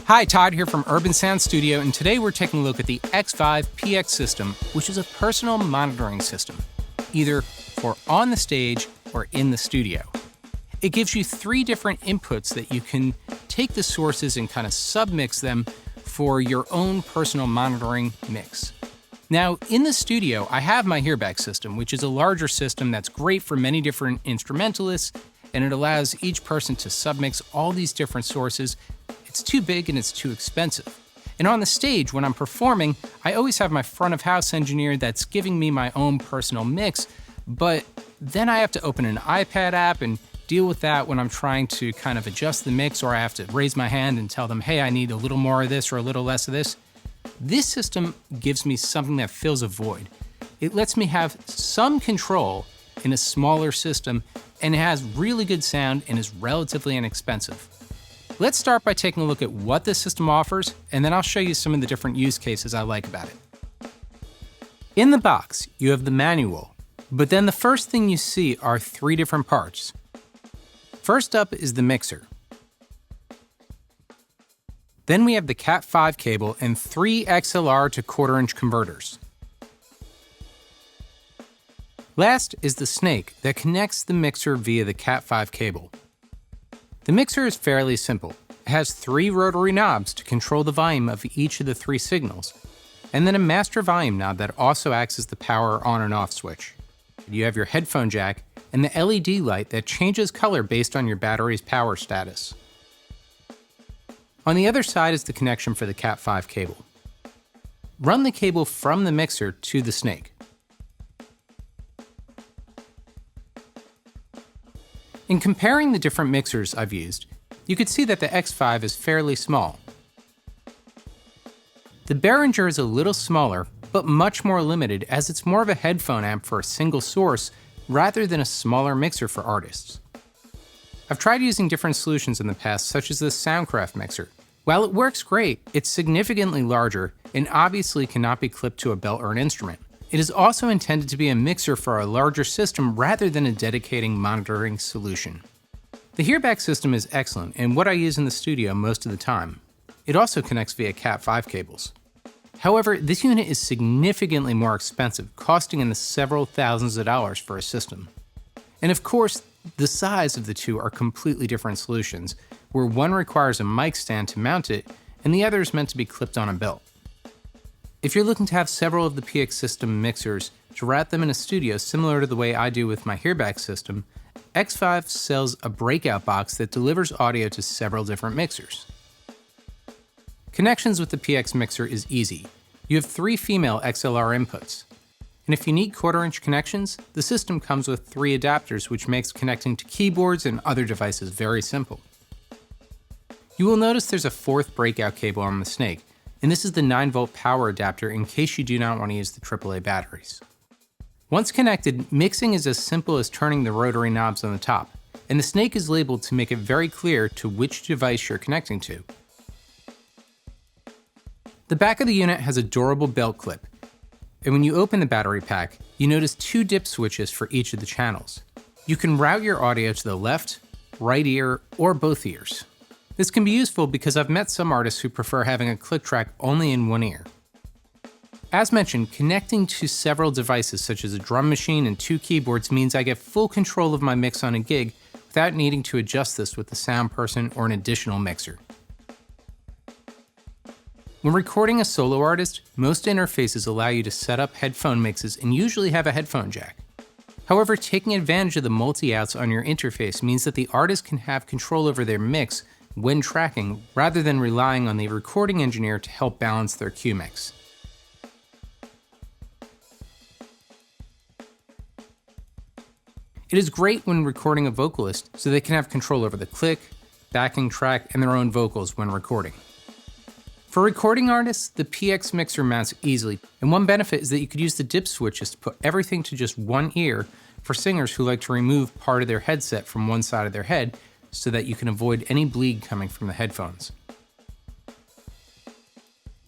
Hi, Todd here from Urban Sound Studio, and today we're taking a look at the Xvive PX System, which is a personal monitoring system, either for on the stage or in the studio. It gives you 3 different inputs that you can take the sources and kind of submix them for your own personal monitoring mix. Now, in the studio, I have my Hearback system, which is a larger system that's great for many different instrumentalists, and it allows each person to submix all these different sources. It's too big and it's too expensive. And on the stage, when I'm performing, I always have my front of house engineer that's giving me my own personal mix, but then I have to open an iPad app and deal with that when I'm trying to kind of adjust the mix, or I have to raise my hand and tell them, hey, I need a little more of this or a little less of this. This system gives me something that fills a void. It lets me have some control in a smaller system, and it has really good sound and is relatively inexpensive. Let's start by taking a look at what this system offers, and then I'll show you some of the different use cases I like about it. In the box, you have the manual, but then the first thing you see are 3 different parts. First up is the mixer. Then we have the Cat5 cable and 3 XLR to 1/4-inch converters. Last is the snake that connects the mixer via the Cat5 cable. The mixer is fairly simple. It has 3 rotary knobs to control the volume of each of the 3 signals, and then a master volume knob that also acts as the power on and off switch. You have your headphone jack and the LED light that changes color based on your battery's power status. On the other side is the connection for the Cat5 cable. Run the cable from the mixer to the snake. In comparing the different mixers I've used, you could see that the Xvive is fairly small. The Behringer is a little smaller, but much more limited, as it's more of a headphone amp for a single source rather than a smaller mixer for artists. I've tried using different solutions in the past, such as the Soundcraft mixer. While it works great, it's significantly larger and obviously cannot be clipped to a belt or an instrument. It is also intended to be a mixer for a larger system rather than a dedicated monitoring solution. The Hearback system is excellent and what I use in the studio most of the time. It also connects via Cat5 cables. However, this unit is significantly more expensive, costing in the several thousands of dollars for a system. And of course, the size of the 2 are completely different solutions, where one requires a mic stand to mount it and the other is meant to be clipped on a belt. If you're looking to have several of the PX system mixers to route them in a studio similar to the way I do with my Hearback system, Xvive sells a Breakout Box that delivers audio to several different mixers. Connections with the PX mixer is easy. You have 3 female XLR inputs. And if you need 1/4-inch connections, the system comes with 3 adapters, which makes connecting to keyboards and other devices very simple. You will notice there's a 4th breakout cable on the snake, and this is the 9-volt power adapter in case you do not want to use the AAA batteries. Once connected, mixing is as simple as turning the rotary knobs on the top, and the snake is labeled to make it very clear to which device you're connecting to. The back of the unit has a durable belt clip, and when you open the battery pack, you notice 2 dip switches for each of the channels. You can route your audio to the left, right ear, or both ears. This can be useful because I've met some artists who prefer having a click track only in one ear. As mentioned, connecting to several devices such as a drum machine and 2 keyboards means I get full control of my mix on a gig without needing to adjust this with a sound person or an additional mixer. When recording a solo artist, most interfaces allow you to set up headphone mixes and usually have a headphone jack. However, taking advantage of the multi-outs on your interface means that the artist can have control over their mix when tracking, rather than relying on the recording engineer to help balance their cue mix. It is great when recording a vocalist so they can have control over the click, backing track, and their own vocals when recording. For recording artists, the PX mixer mounts easily, and one benefit is that you could use the dip switches to put everything to just one ear for singers who like to remove part of their headset from one side of their head so that you can avoid any bleed coming from the headphones.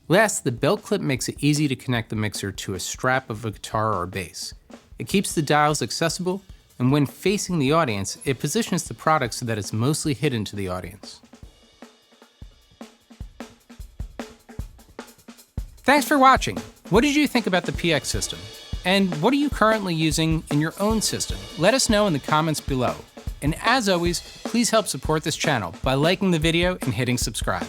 Last, the belt clip makes it easy to connect the mixer to a strap of a guitar or bass. It keeps the dials accessible, and when facing the audience, it positions the product so that it's mostly hidden to the audience. Thanks for watching. What did you think about the PX system? And what are you currently using in your own system? Let us know in the comments below. And as always, please help support this channel by liking the video and hitting subscribe.